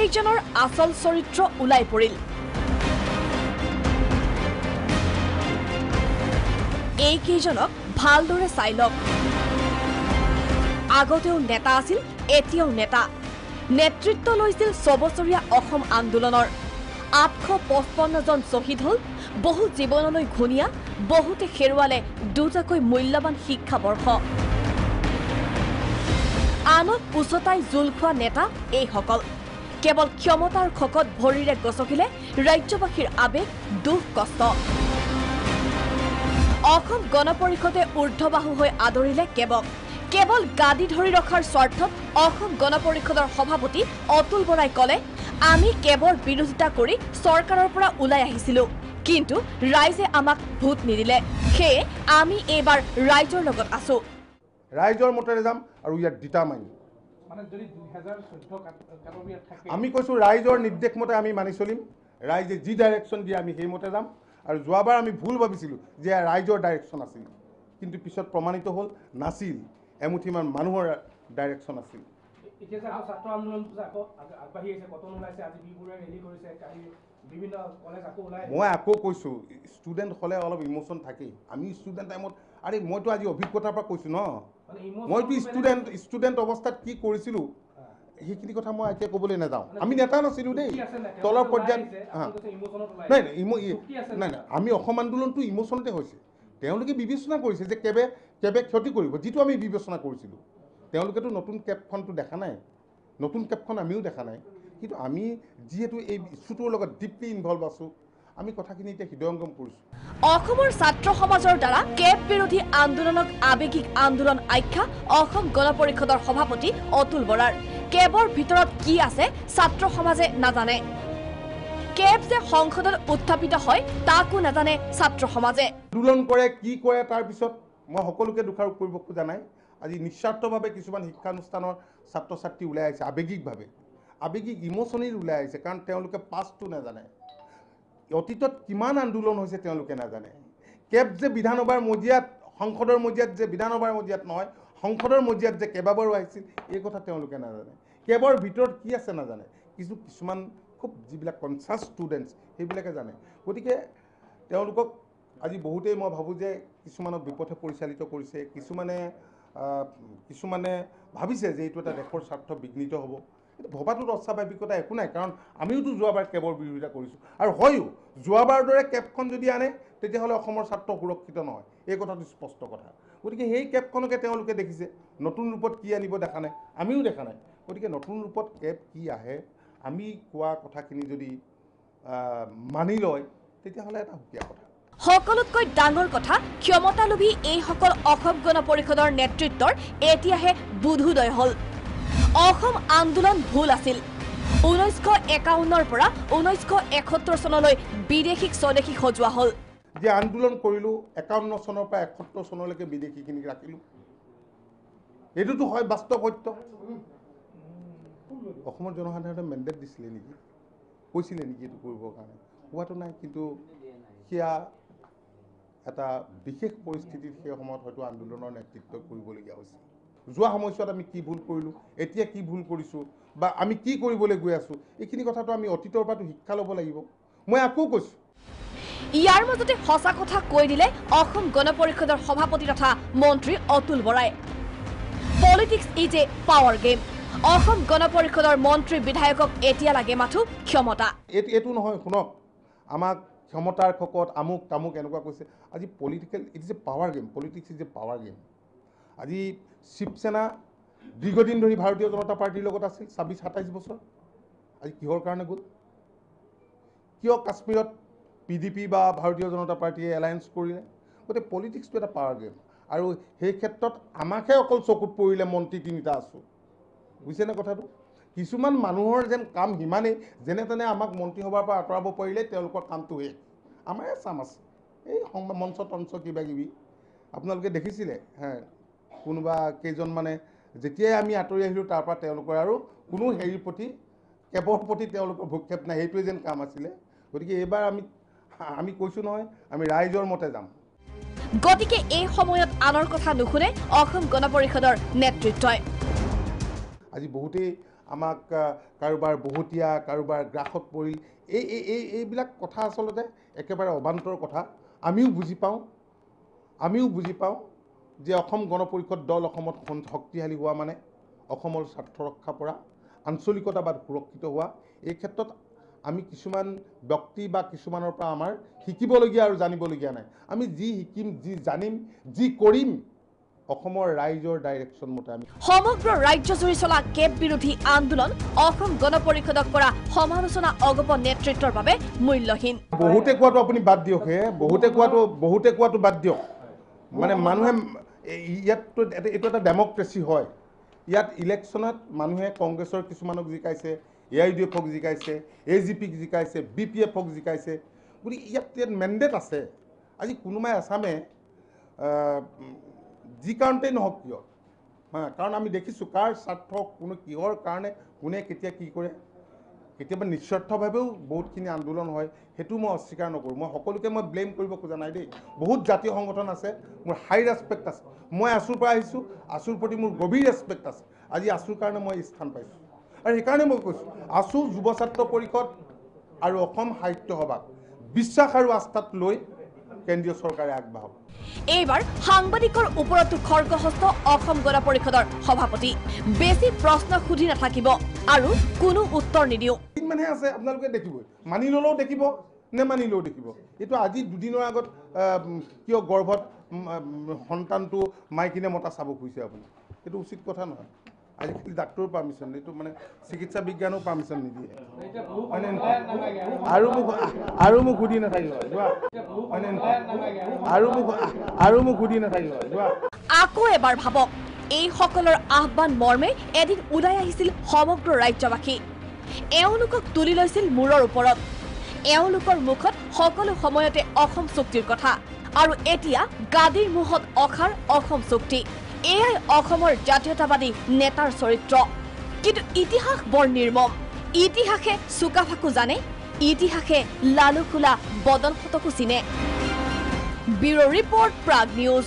কেইজনৰ আচল চৰিত্ৰ ওলাই পৰিল। এই কেইজনক ভালদৰে চাই লওক। আগতেও নেতা আছিল, এতিয়াও নেতা। নেতৃত্ব লৈছিল ৬ বছৰীয়া অসম আন্দোলনৰ। ৮৫৫ জন শ্বহীদ হ'ল, বহু জীৱনলৈ ঘূণীয়া, বহুতে হেৰুৱালে দুটাকৈ মূল্যৱান শিক্ষাবৰ্ষ। আনক উচতাই জোল খোৱা নেতা এইসকল। কেৱল ক্ষমতাৰ খকত ভৰিৰে গচকিলে ৰাজ্যবাসীৰ আৱেগ, দুখ, কষ্ট। অসম গণ পৰিষদে ঊৰ্ধবাহু হৈ আদৰিলে কেবক। কেৱল গাদী ধৰি ৰখাৰ স্বাৰ্থত অসম গণ পৰিষদৰ সভাপতি অতুল বৰাই ক'লে, আমি কেবৰ বিৰোধিতা কৰি চৰকাৰৰ পৰা ওলাই আহিছিলোঁ, কিন্তু ৰাইজে আমাক ভোট নিদিলে, সেয়ে আমি এইবাৰ ৰাইজৰ লগত আছো। ৰাইজৰ মতেৰে যাম আৰু ইয়াত ডিটাৰমাইন। আমি কৈছোঁ ৰাইজৰ নিৰ্দেশ মতে আমি মানি চলিম। ৰাইজে যি ডাইৰেকশ্যন দিয়ে আমি সেইমতে যাম। আৰু যোৱাবাৰ আমি ভুল ভাবিছিলোঁ যে ৰাইজৰ ডাইৰেকশ্যন আছিল, কিন্তু পিছত প্ৰমাণিত হ'ল নাছিল, এমুঠিমান মানুহৰ ডাইৰেকশ্যন আছিল। মই আকৌ কৈছোঁ, ষ্টুডেণ্ট হ'লে অলপ ইম'শ্যন থাকেই। আমি ষ্টুডেণ্ট টাইমত, আৰে মইতো আজি অভিজ্ঞতাৰ পৰা কৈছোঁ ন, মইতো ষ্টুডেণ্ট অৱস্থাত কি কৰিছিলোঁ সেইখিনি কথা মই এতিয়া ক'বলৈ নাযাওঁ। আমি নেতা নাছিলোঁ দেই, তলৰ পৰ্যায়ত। নাই, আমি অসম আন্দোলনটো ইম'শ্যনতে হৈছে। তেওঁলোকে বিবেচনা কৰিছে যে কেবে ক্ষতি কৰিব, যিটো আমি বিবেচনা কৰিছিলোঁ। তেওঁলোকেতো নতুন কেবখনটো দেখা নাই, নতুন কেবখন আমিও দেখা নাই, কিন্তু আমি যিহেতু এই ইছ্যুটোৰ লগত ডিপলি ইনভলভ আছোঁ, আমি কথাখিনি এতিয়া হৃদয়ংগম কৰিছোঁ। অসমৰ ছাত্ৰ সমাজৰ দ্বাৰা কেব বিৰোধী আন্দোলনক আৱেগিক আন্দোলন আখ্যা অসম গণ পৰিষদৰ সভাপতি অতুল বৰাৰ। কেবৰ ভিতৰত কি আছে ছাত্ৰ সমাজে নাজানে। কেব যে সংসদত উত্থাপিত হয় তাকো নাজানে ছাত্ৰ সমাজে। আন্দোলন কৰে, কি কৰে, তাৰপিছত মই সকলোকে দোষাৰোপ কৰিব খোজা নাই। আজি নিস্বাৰ্থভাৱে কিছুমান শিক্ষানুষ্ঠানৰ ছাত্ৰ ছাত্ৰী ওলাই আহিছে, আৱেগিক ইম'শ্যনেল ওলাই আহিছে, কাৰণ তেওঁলোকে পাষ্টটো নাজানে। অতীতত কিমান আন্দোলন হৈছে তেওঁলোকে নাজানে। কেব যে বিধানসভাৰ মজিয়াত, সংসদৰ মজিয়াত যে, বিধানসভাৰ মজিয়াত নহয়, সংসদৰ মজিয়াত যে কেইবাবাৰো আহিছিল, এই কথা তেওঁলোকে নাজানে। কেবৰ ভিতৰত কি আছে নাজানে। কিছুমান খুব যিবিলাক কনচাছ ষ্টুডেণ্টছ সেইবিলাকে জানে। গতিকে তেওঁলোকক আজি বহুতেই মই ভাবোঁ যে কিছুমানক বিপথে পৰিচালিত কৰিছে, কিছুমানে ভাবিছে যে এইটো এটা দেশৰ স্বাৰ্থ বিঘ্নিত হ'ব। ভবাটোত অস্বাভাৱিকতা একো নাই, কাৰণ আমিওতো যোৱাবাৰ কেবৰ বিৰোধিতা কৰিছোঁ, আৰু হয়ো যোৱাবাৰৰ দৰে কেবখন যদি আনে তেতিয়াহ'লে অসমৰ স্বাৰ্থ সুৰক্ষিত নহয়, এই কথাটো স্পষ্ট কথা। গতিকে সেই কেবখনকে তেওঁলোকে দেখিছে, নতুন ৰূপত কি আনিব দেখা নাই, আমিও দেখা নাই। গতিকে নতুন ৰূপত কেব কি আহে, আমি কোৱা কথাখিনি যদি মানি লয় তেতিয়াহ'লে এটা সুকীয়া কথা। সকলোতকৈ ডাঙৰ কথা, ক্ষমতালোভী এইসকল অসম গণ পৰিষদৰ নেতৃত্বৰ এতিয়াহে বোধোদয় হ'ল। অসম আন্দোলন ভুল আছিল। 1951 পৰা 1971 চনলৈ বিদেশীক স্বদেশী সজোৱা হ'ল। যে আন্দোলন কৰিলোঁ 51 চনৰ পৰা 71 চনলৈকে বিদেশীখিনিক ৰাখিলোঁ, এইটোতো হয় বাস্তৱ সত্য। অসমৰ জনসাধাৰণে মেণ্ডেট দিছিলে নেকি, কৈছিলে নেকি এইটো কৰিবৰ কাৰণে? হোৱাটো নাই, কিন্তু সেয়া এটা বিশেষ পৰিস্থিতিত সেই সময়ত হয়তো আন্দোলনৰ নেতৃত্ব কৰিবলগীয়া হৈছিল। যোৱা সময়ছোৱাত আমি কি ভুল কৰিলোঁ, এতিয়া কি ভুল কৰিছোঁ, বা আমি কি কৰিবলৈ গৈ আছোঁ, এইখিনি কথাটো আমি অতীতৰ পৰাতো শিক্ষা ল'ব লাগিব। মই আকৌ কৈছোঁ, ইয়াৰ মাজতে সঁচা কথা কৈ দিলে অসম গণ পৰিষদৰ সভাপতি তথা মন্ত্ৰী অতুল বৰাই। Politics is a power game. Asom Gana পৰিষদৰ মন্ত্ৰী বিধায়কক এতিয়া লাগে মাথো ক্ষমতা। এইটো নহয়, শুনক, আমাক ক্ষমতাৰ খকত আমুক তামুক এনেকুৱা কৈছে। আজি political it is a power game, politics is a power game. আজি শিৱসেনা দীৰ্ঘদিন ধৰি ভাৰতীয় জনতা পাৰ্টিৰ লগত আছিল, 26-27 বছৰ। আজি কিহৰ কাৰণে গ'ল? কিয় কাশ্মীৰত PDP বা ভাৰতীয় জনতা পাৰ্টীয়ে এলায়েন্স কৰিলে? গতিকে পলিটিক্সটো এটা পাৱাৰ গেম, আৰু সেই ক্ষেত্ৰত আমাকহে অকল চকুত পৰিলে মন্ত্ৰী 3টা আছোঁ, বুজিছেনে কথাটো? কিছুমান মানুহৰ যেন কাম সিমানেই, যেনে তেনে আমাক মন্ত্ৰীসভাৰ পৰা আঁতৰাব পাৰিলে তেওঁলোকৰ কামটো শেষ। আমাৰে চাম আছে এই মঞ্চ তঞ্চ কিবা কিবি আপোনালোকে দেখিছিলে। কোনোবা কেইজনমানে যেতিয়াই আমি আঁতৰি আহিলোঁ তাৰ পৰা তেওঁলোকৰ আৰু কোনো হেৰিৰ প্ৰতি, কেবৰ প্ৰতি তেওঁলোকৰ ভূক্ষেপ নাই, সেইটোৱে যেন কাম আছিলে। গতিকে এইবাৰ আমি কৈছোঁ নহয়, আমি ৰাইজৰ মতে যাম। গতিকে এই সময়ত আনৰ কথা নুশুনে অসম গণ পৰিষদৰ নেতৃত্বই। আজি বহুতেই আমাক কাৰোবাৰ বহুতীয়া কাৰোবাৰ গ্ৰাসত পৰিল এইবিলাক কথা আচলতে একেবাৰে অবান্তৰ কথা। আমিও বুজি পাওঁ যে অসম গণ পৰিষদ দল অসমত শক্তিশালী হোৱা মানে অসমৰ স্বাৰ্থ ৰক্ষা কৰা, আঞ্চলিকতাবাদ সুৰক্ষিত হোৱা। এই ক্ষেত্ৰত আমি কিছুমান ব্যক্তি বা কিছুমানৰ পৰা আমাৰ শিকিবলগীয়া আৰু জানিবলগীয়া নাই। আমি যি শিকিম, যি জানিম, যি কৰিম অসমৰ ৰাইজৰ ডাইৰেকশ্যন মতে আমি। সমগ্ৰ ৰাজ্যজুৰি চলা কেব বিৰোধী আন্দোলন অসম গণ পৰিষদক কৰা সমালোচনা অগপ নেতৃত্বৰ বাবে মূল্যহীন। বহুতে কোৱাটো আপুনি বাদ দিয়ক বহুতে কোৱাটো বাদ দিয়ক। মানে মানুহে ইয়াততো এইটো এটা ডেমক্ৰেচি হয়। ইয়াত ইলেকশ্যনত মানুহে কংগ্ৰেছৰ কিছুমানক জিকাইছে, AIUDFক জিকাইছে, AGPক জিকাইছে, BPFক জিকাইছে। গতিকে ইয়াত মেণ্ডেট আছে। আজি কোনোবাই আছামে যি কাৰণতেই নহওক কিয়, কাৰণ আমি দেখিছোঁ কাৰ স্বাৰ্থ কোনো কিহৰ কাৰণে কোনে কেতিয়া কি কৰে। কেতিয়াবা নিস্বাৰ্থভাৱেও বহুতখিনি আন্দোলন হয়, সেইটো মই অস্বীকাৰ নকৰোঁ। মই সকলোকে ব্লেম কৰিব খোজা নাই দেই। বহুত জাতীয় সংগঠন আছে, মোৰ হাই ৰেচপেক্ট আছে। মই আছুৰ পৰা আহিছোঁ, আছুৰ প্ৰতি মোৰ গভীৰ ৰেচপেক্ট আছে। আজি আছুৰ কাৰণে মই এই স্থান পাইছোঁ আৰু সেইকাৰণে মই কৈছোঁ আছু যুৱ ছাত্ৰ পৰিষদ আৰু অসম সাহিত্য সভাক বিশ্বাস আৰু আস্থাত লৈ কেন্দ্ৰীয় চৰকাৰে আগবাঢ়ক। এইবাৰ সাংবাদিকৰ ওপৰতো খৰ্গহস্ত অসম গণ পৰিষদৰ সভাপতি। বেছি প্ৰশ্ন সুধি নাথাকিব আৰু কোনো উত্তৰ নিদিওঁ। মানে আছে আপোনালোকে দেখিবই, মানি ল'লেও দেখিব, নেমানিলেও দেখিব। এইটো আজি দুদিনৰ আগত কিয় গৰ্ভত সন্তানটো মাইকিনে মতা চাব খুজিছে আপুনি, এইটো উচিত কথা নহয়। আজিকালি ডাক্তৰৰ পাৰ্মিশ্যন, এইটো মানে চিকিৎসা বিজ্ঞানেও পাৰ্মিশ্যন নিদিয়ে। আৰু মোক সুধি নাথাকিব আকৌ এবাৰ ভাবক, এইসকলৰ আহ্বান মৰ্মে এদিন ওলাই আহিছিল সমগ্ৰ ৰাজ্যবাসী। এওঁলোকক তুলি লৈছিল মূৰৰ ওপৰত। এওঁলোকৰ মুখত সকলো সময়তে অসম চুক্তিৰ কথা, আৰু এতিয়া গাদীৰ মুখত অখাৰ অসম চুক্তি। এয়াই অসমৰ জাতীয়তাবাদী নেতাৰ চৰিত্ৰ। কিন্তু ইতিহাস বৰ নিৰ্মম। ইতিহাসে চুকাফাকো জানে, ইতিহাসে লালুখোলা বদনহঁতকো চিনে। Bureau' report, Prag news.